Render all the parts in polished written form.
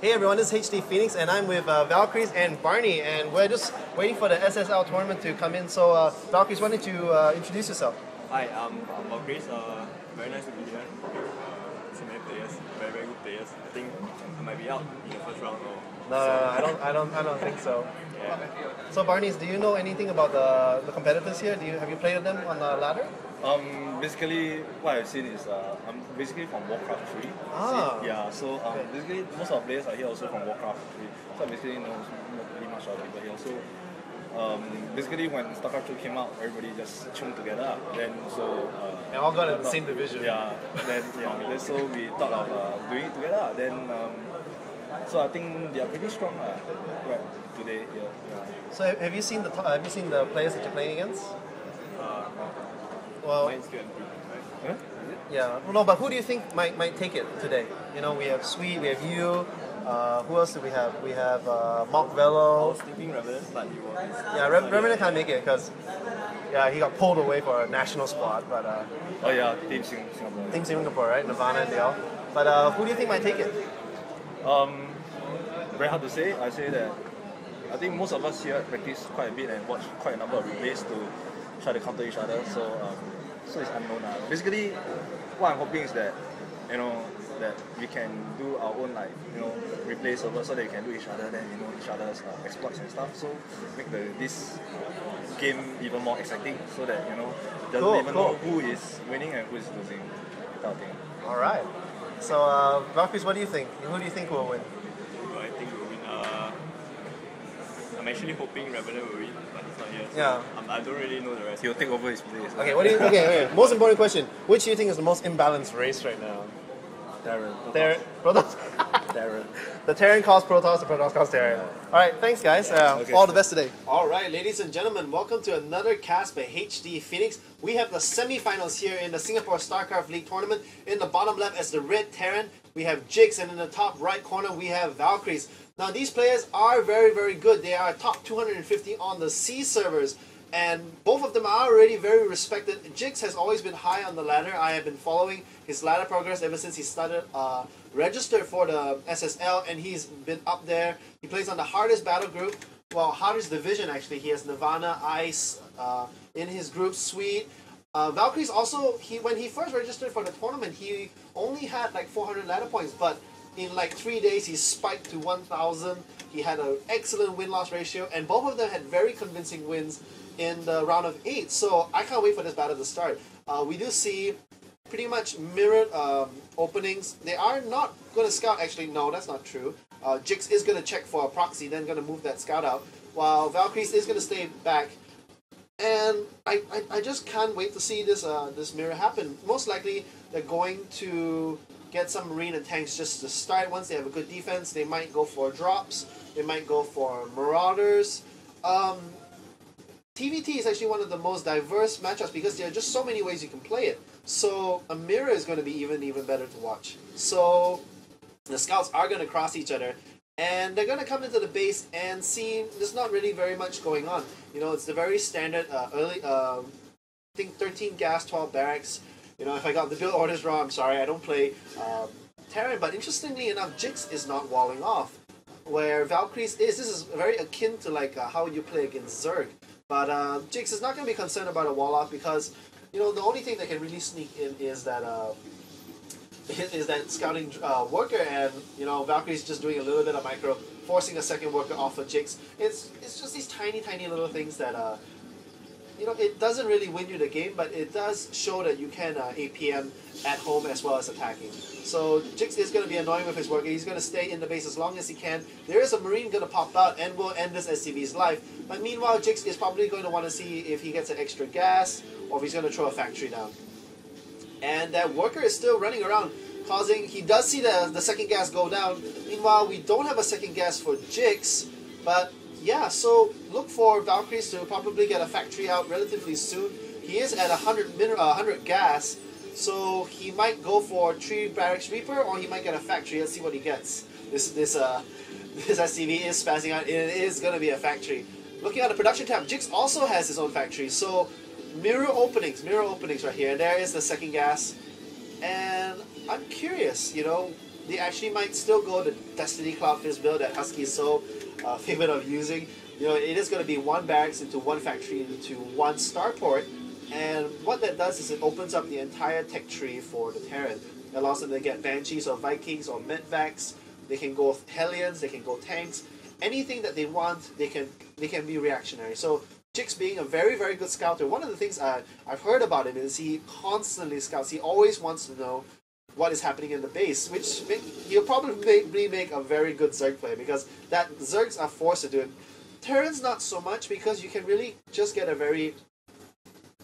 Hey everyone, this is HD Phoenix and I'm with Valkryz and Barney, and we're just waiting for the SSL tournament to come in. So Valkryz, why don't you introduce yourself? Hi, I'm Valkryz. Very nice to be here. So many players, very very good players. I think I might be out in the first round. No, I don't think so. Yeah. So Barney, do you know anything about the competitors here? Have you played with them on the ladder? Basically, what I've seen is I'm basically from Warcraft 3. Yeah, so basically most of the players are here also from Warcraft 3. So I basically know not really much of people here. So basically when StarCraft 2 came out, everybody just chummed together. Then and all got in the same division. Yeah. Then so we thought of doing it together. Then so I think they are pretty strong right today. Yeah. So have you seen the players that you're playing against? Well, mine's good. Huh? Yeah. No, but who do you think might take it today? You know, we have Sweet, we have you. Who else do we have? We have Mark Velo. I was thinking Revenant, but he was. Yeah, Revenant can't make it because he got pulled away for a national squad. But oh yeah, Team Singapore. Team Singapore, right? Nirvana and they all. But who do you think might take it? Very hard to say. I say that I think most of us here practice quite a bit and watch quite a number of replays to try to counter each other. So it's unknown. Basically, what I'm hoping is that that we can do our own replay server so that we can do each other, then each other's exploits and stuff. So make this game even more exciting, so that doesn't even know who is winning and who is losing. That thing. All right. So Valkryz, what do you think? Who do you think will win? I think we'll win. I'm actually hoping Revenant will win, but he's not here. So Yeah. I don't really know the rest. He'll take over his place. Okay. What do you? Okay. Most important question: which do you think is the most imbalanced race right now? Darren. Protoss. Darren. The Terran calls Protoss, the Protoss calls Terran. All right, thanks guys. Okay. All the best today. All right, ladies and gentlemen, welcome to another cast by HD Phoenix. We have the semi-finals here in the Singapore StarCraft League tournament. In the bottom left as the red Terran, we have Jigs, and in the top right corner we have Valkryz. Now these players are very, very good. They are top 250 on the C servers. And both of them are already very respected. Jigs has always been high on the ladder. I have been following his ladder progress ever since he started registered for the SSL, and he's been up there. He plays on the hardest battle group, well, hardest division actually. He has Nirvana, Ice in his group, Sweet. Valkryz also, when he first registered for the tournament, he only had like 400 ladder points, but in like 3 days he spiked to 1,000. He had an excellent win-loss ratio, and both of them had very convincing wins in the round of 8, so I can't wait for this battle to start. We do see pretty much mirrored openings. They are not going to scout, actually, no, that's not true. Jigs is going to check for a proxy, then going to move that scout out, while Valkryz is going to stay back. And I just can't wait to see this this mirror happen. Most likely, they're going to get some Marine and tanks just to start. Once they have a good defense, they might go for drops, they might go for Marauders. TVT is actually one of the most diverse matchups because there are just so many ways you can play it. So a mirror is going to be even better to watch. So the scouts are going to cross each other, and they're going to come into the base and see there's not really very much going on. It's the very standard early, I think 13 gas, 12 barracks. If I got the build orders wrong, I'm sorry, I don't play Terran. But interestingly enough, Jigs is not walling off, where Valkryz is. This is very akin to like how you play against Zerg. But Jigs is not going to be concerned about a wall off because, the only thing that can really sneak in is that scouting worker, and Valkryz just doing a little bit of micro, forcing a second worker off of Jigs. It's just these tiny little things that it doesn't really win you the game, but it does show that you can APM at home as well as attacking. So Jigs is going to be annoying with his worker. He's going to stay in the base as long as he can. There is a Marine going to pop out and will end this SCV's life. But meanwhile, Jigs is probably going to want to see if he gets an extra gas or if he's going to throw a factory down. And that worker is still running around, causing... He does see the second gas go down. Meanwhile, we don't have a second gas for Jigs, but... Yeah, so look for Valkryz to probably get a factory out relatively soon. He is at 100 gas, so he might go for 3 barracks Reaper, or he might get a factory. Let's see what he gets. This SCV is spazzing out. It is going to be a factory. Looking at the production tab, Jigs also has his own factory. So mirror openings right here. And there is the second gas. And I'm curious, they actually might still go the Destiny Cloud Fist build that Husky is so favorite of using. You know, it is going to be one barracks into one factory into one starport, and what that does is it opens up the entire tech tree for the Terran. It allows them to get Banshees or Vikings or Medvacs. They can go Hellions, they can go tanks. Anything that they want, they can be reactionary. So Jix being a very, very good scouter, one of the things I've heard about him is he constantly scouts. He always wants to know what is happening in the base, which he'll probably make a very good Zerg player, because that Zergs are forced to do it. Terrans not so much, because you can really just get a very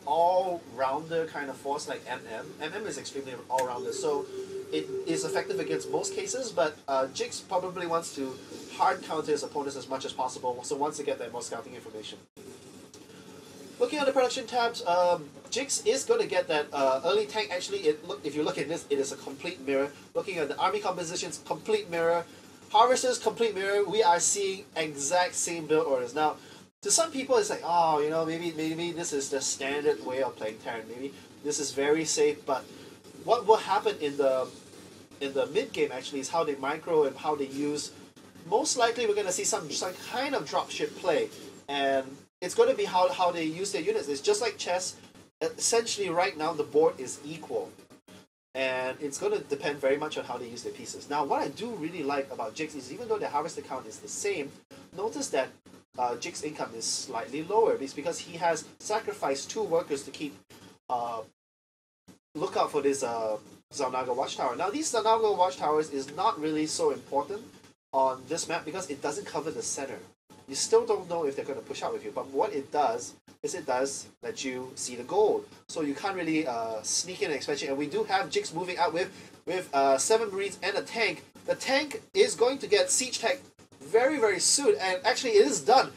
all-rounder kind of force like MM. MM is extremely all-rounder, so it is effective against most cases, but Jix probably wants to hard counter his opponents as much as possible, so wants to get that more scouting information. Looking at the production tabs, Jix is going to get that early tank. Actually, if you look at this, it is a complete mirror. Looking at the army compositions, complete mirror. Harvesters, complete mirror. We are seeing exact same build orders. Now, to some people, it's like, oh, you know, maybe this is the standard way of playing Terran. Maybe this is very safe, but what will happen in the mid game actually is how they micro and how they use. Most likely, we're going to see some kind of dropship play, and it's going to be how they use their units. It's just like chess. Essentially, right now, the board is equal. And it's going to depend very much on how they use their pieces. Now, what I do really like about Jix is even though their harvester count is the same, notice that Jix income is slightly lower. It's because he has sacrificed 2 workers to keep look out for this Xel'Naga Watchtower. Now, these Xel'Naga Watchtowers is not really so important on this map because it doesn't cover the center. You still don't know if they're going to push out with you, but what it does is it does let you see the gold. So you can't really sneak in an expansion. And we do have Jix moving out with 7 Marines and a tank. The tank is going to get siege tech very, very soon, and actually it is done.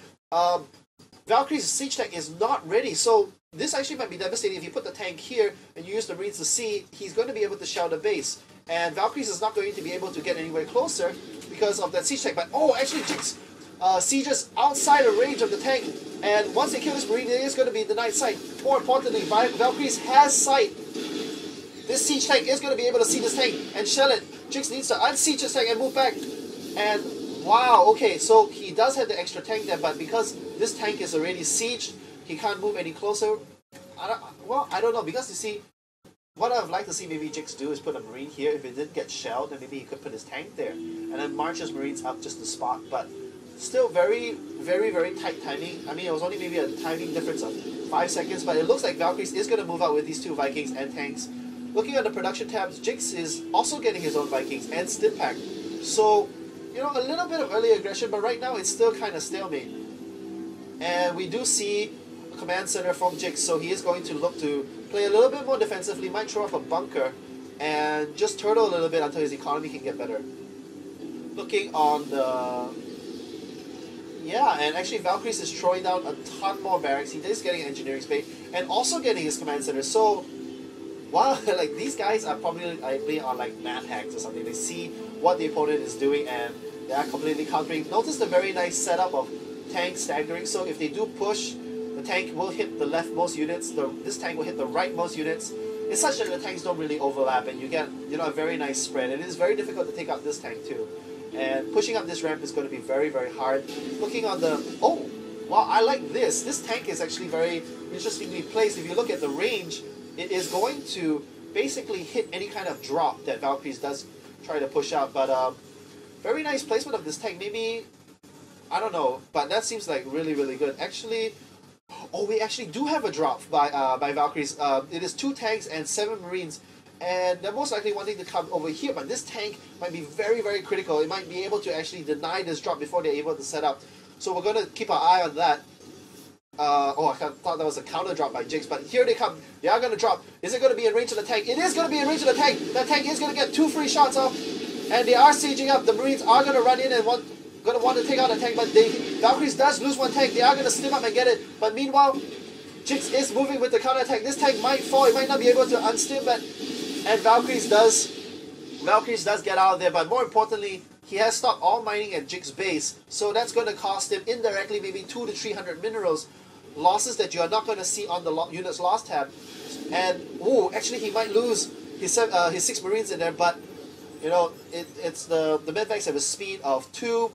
Valkryz's siege tech is not ready, so this actually might be devastating. If you put the tank here and you use the Marines to see, he's going to be able to shell the base. And Valkryz is not going to be able to get anywhere closer because of that siege tech. But oh, actually Jix sieges outside the range of the tank, and once they kill this Marine, it is going to be denied sight. More importantly, Valkryz has sight. This siege tank is going to be able to see this tank and shell it. Jix needs to unsiege this tank and move back. And wow, okay, so he does have the extra tank there, but because this tank is already sieged, he can't move any closer. I don't know, because you see, what I'd like to see maybe Jix do is put a Marine here. If it didn't get shelled, then maybe he could put his tank there, and then march his Marines up just to spot. But still very, very, very tight timing. I mean, it was only maybe a timing difference of 5 seconds, but it looks like Valkryz is going to move out with these 2 Vikings and tanks. Looking at the production tabs, Jix is also getting his own Vikings and Stimpack. So, you know, a little bit of early aggression, but right now it's still kind of stalemate. And we do see a command center from Jix, so he is going to look to play a little bit more defensively, might throw up a bunker, and just turtle a little bit until his economy can get better. Looking on the... Yeah, and actually Valkryz is throwing down a ton more barracks. He is getting engineering space, and also getting his command center. So, wow, like these guys are probably playing on like map hacks or something. They see what the opponent is doing, and they are completely countering. Notice the very nice setup of tank staggering. So if they do push, the tank will hit the leftmost units. This tank will hit the rightmost units. It's such that the tanks don't really overlap, and you get a very nice spread. And it is very difficult to take out this tank too. And pushing up this ramp is going to be very, very hard. Looking on the... Oh! Wow, I like this. This tank is actually very interestingly placed. If you look at the range, it is going to basically hit any kind of drop that Valkryz does try to push out. But very nice placement of this tank. Maybe... I don't know. But that seems like really, really good. Actually... Oh, we actually do have a drop by Valkryz. It is 2 tanks and 7 Marines. And they're most likely wanting to come over here, but this tank might be very, very critical. It might be able to actually deny this drop before they're able to set up. So we're going to keep our eye on that. I thought that was a counter drop by Jix, but here they come. They are going to drop. Is it going to be in range of the tank? It is going to be in range of the tank. That tank is going to get 2 free shots off, and they are sieging up. The Marines are going to run in and want to take out the tank, but Valkryz does lose 1 tank. They are going to stim up and get it, but meanwhile, Jix is moving with the counter attack. This tank might fall. It might not be able to unstim, but... And Valkryz does get out of there, but more importantly, he has stopped all mining at Jix base, so that's going to cost him indirectly maybe 200 to 300 minerals, losses that you are not going to see on the units lost tab. And actually he might lose his 6 Marines in there, but You know, it's the Medvacs have a speed of 2